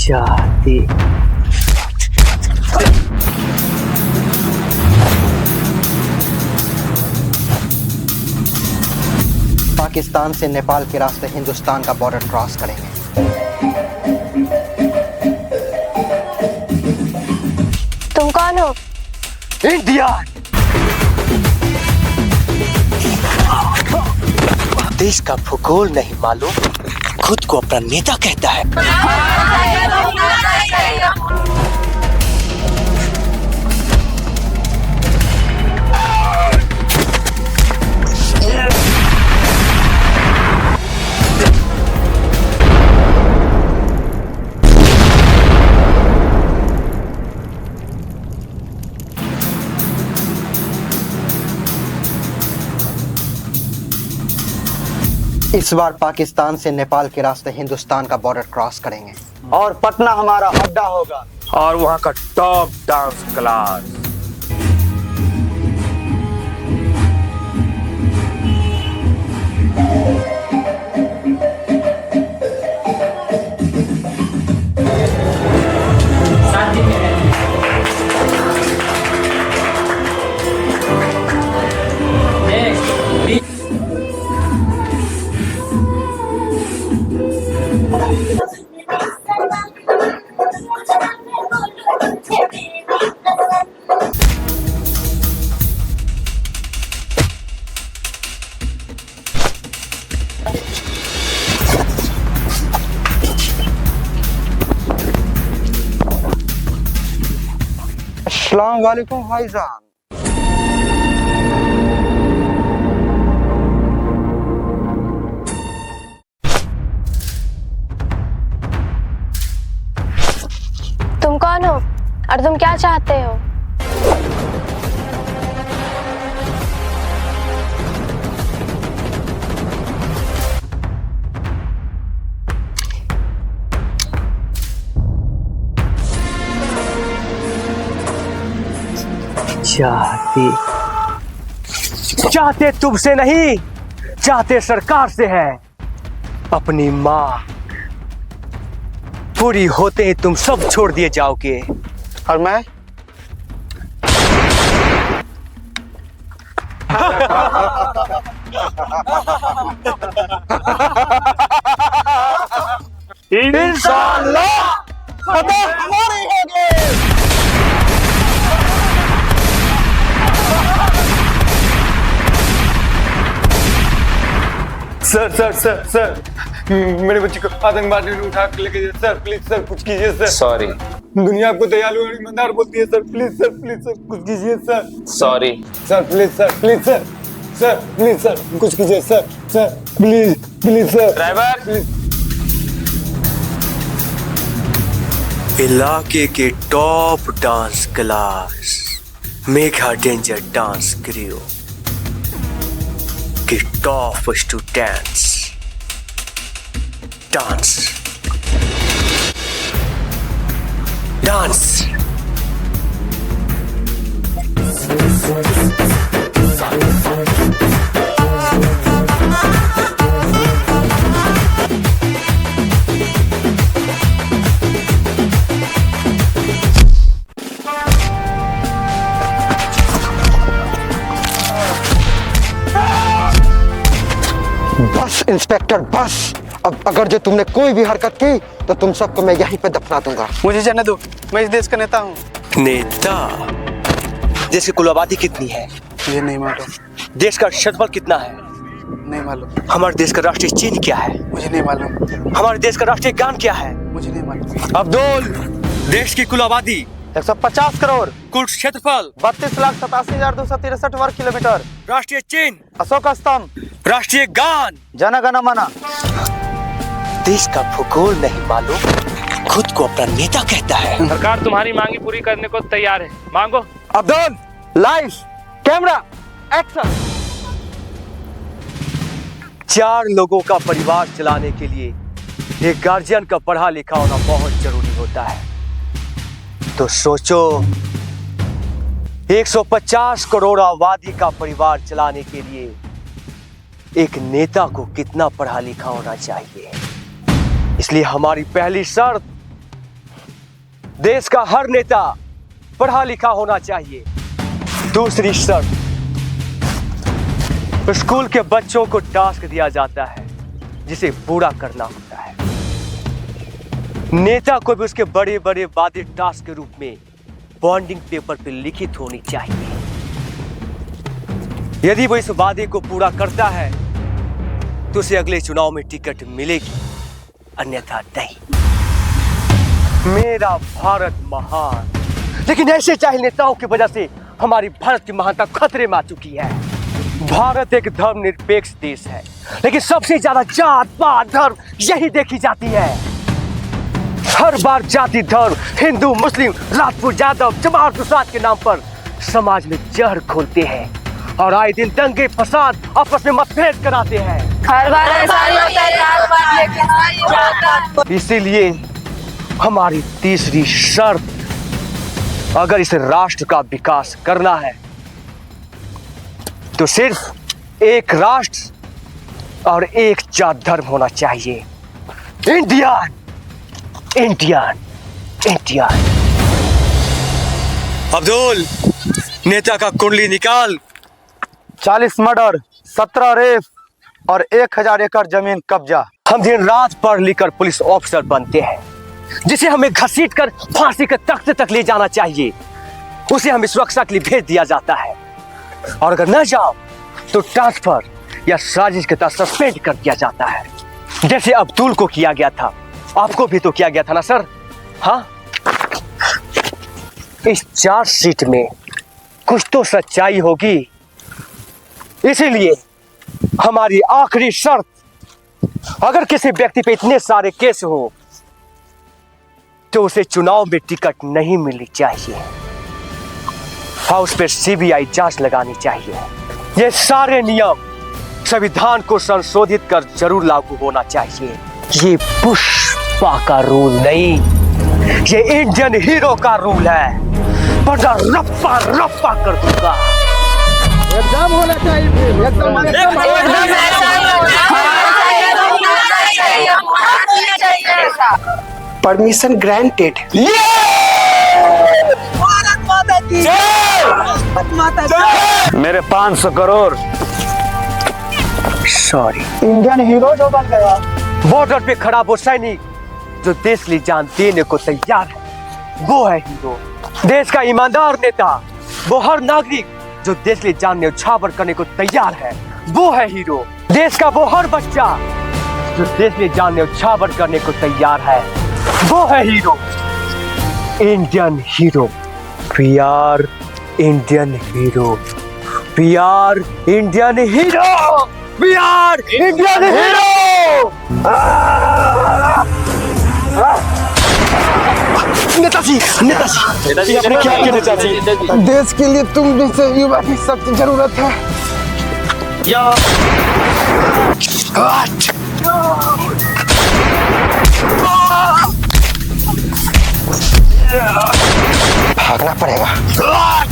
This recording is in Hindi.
चाहते पाकिस्तान से नेपाल के रास्ते हिंदुस्तान का बॉर्डर क्रॉस करेंगे। तुम कौन हो? इंडिया। देश का भूगोल नहीं मालूम, खुद को अपना नेता कहता है। इस बार पाकिस्तान से नेपाल के रास्ते हिंदुस्तान का बॉर्डर क्रॉस करेंगे और पटना हमारा अड्डा होगा और वहाँ का टॉप डांस क्लास। अस्सलाम वालेकुम भाईजान। तुम कौन हो और तुम क्या चाहते हो? चाहते तुमसे नहीं, चाहते सरकार से है। अपनी माँ पूरी होते ही तुम सब छोड़ दिए जाओगे। और मैं इंशाअल्लाह हमारी होगी। सर सर सर सर, मेरे बच्चे को आतंकवादी ने उठा के लेके गए। सर प्लीज सर, कुछ कीजिए सर। सॉरी दुनिया आपको दयालु और ईमानदार बोलती है। सर प्लीज सर, कुछ कीजिए sir. Sorry sir please sir, sir please sir, कुछ कीजिए sir. Sir please sir. Driver, इलाके के top dance class mega danger dance crew के टॉप स्टूडेंट्स डांस बस इंस्पेक्टर बस। अब अगर जो तुमने कोई भी हरकत की तो तुम सबको मैं यहीं पे दफना दूंगा। मुझे जाने दो, मैं इस देश का नेता हूँ। नेता? देश की कुल आबादी कितनी है? मुझे नहीं मालूम। देश का क्षेत्रफल कितना है? नहीं मालूम। हमारे देश का राष्ट्रीय चिन्ह क्या है? मुझे नहीं मालूम। हमारे देश का राष्ट्रीय गान क्या है? मुझे नहीं मालूम। अब्दुल, देश की कुल आबादी, 150 करोड़, कुल क्षेत्रफल, 32,87,263 वर्ग किलोमीटर, राष्ट्रीय चिन्ह, अशोक स्तंभ, राष्ट्रीय गान, जन गण मन। देश का भूगोल नहीं मालूम, खुद को अपना नेता कहता है। सरकार तुम्हारी मांगी पूरी करने को तैयार है, मांगो। Abdul, live, camera, action. 4 लोगों का परिवार चलाने के लिए एक गार्जियन का पढ़ा लिखा होना बहुत जरूरी होता है। तो सोचो, 150 करोड़ आबादी का परिवार चलाने के लिए एक नेता को कितना पढ़ा लिखा होना चाहिए। इसलिए हमारी पहली शर्त देश का हर नेता पढ़ा लिखा होना चाहिए। दूसरी शर्त, स्कूल के बच्चों को टास्क दिया जाता है जिसे पूरा करना होता है। नेता को भी उसके बड़े बड़े वादे टास्क के रूप में बॉन्डिंग पेपर पर लिखित होनी चाहिए। यदि वो इस वादे को पूरा करता है तो उसे अगले चुनाव में टिकट मिलेगी, अन्यथा नहीं। मेरा भारत महान, लेकिन ऐसे जाहिल नेताओं की वजह से हमारी भारत की महानता खतरे में आ चुकी है। भारत एक धर्मनिरपेक्ष देश है, लेकिन सबसे ज्यादा जात पात धर्म यही देखी जाती है। हर बार जाति धर्म, हिंदू मुस्लिम राजपूत यादव जमात दुसात के नाम पर समाज में जहर खोलते हैं और आए दिन दंगे फसाद आपस में मतभेद कराते हैं। हर बार ऐसा ही होता है, हर बार ये इसीलिए हमारी तीसरी शर्त, अगर इस राष्ट्र का विकास करना है तो सिर्फ एक राष्ट्र और एक जात धर्म होना चाहिए। Indian Indian Indian. अब्दुल, नेता का कुंडली निकाल। 40 मर्डर, 17 रेप और 1000 एकड़ जमीन कब्जा। हम दिन रात पढ़ लिख कर पुलिस ऑफिसर बनते हैं, जिसे हमें घसीट कर फांसी के तख्ते तक ले जाना चाहिए। उसे हमें सुरक्षा के लिए भेज दिया जाता है, और अगर न जाओ तो ट्रांसफर या साजिश के तहत सस्पेंड कर दिया जाता है, जैसे अब्दुल को किया गया था। आपको भी तो किया गया था ना सर? हाँ, इस चार्जशीट में कुछ तो सच्चाई होगी। इसीलिए हमारी आखिरी शर्त, अगर किसी व्यक्ति पे इतने सारे केस हो तो उसे चुनाव में टिकट नहीं मिलनी चाहिए और उस पर सीबीआई जांच लगानी चाहिए। ये सारे नियम संविधान को संशोधित कर जरूर लागू होना चाहिए। ये पुष्पा का रूल नहीं, ये इंडियन हीरो का रूल है, वरना रप्पा रप्पा कर दूंगा। एकदम होना चाहिए, एकदम परमिशन ग्रांटेड। मेरे 500 करोड़। सॉरी। इंडियन हीरो जो बन गया। बॉर्डर पे खड़ा वो सैनिक जो देश के लिए जान देने को तैयार है, वो है हीरो। देश का ईमानदार नेता, वो हर नागरिक जो देश के लिए जान न्यौछावर करने को तैयार है, वो है हीरो। देश का वो हर बच्चा जो देश के लिए जान न्यौछावर करने को तैयार है, वो है hero. Indian hero. We are Indian hero. We are Indian hero. We are Indian hero. Netaji, Netaji, आपने क्या किया नेताजी? देश के लिए तुम जैसे युवा की सख्त जरूरत है। भागना पड़ेगा।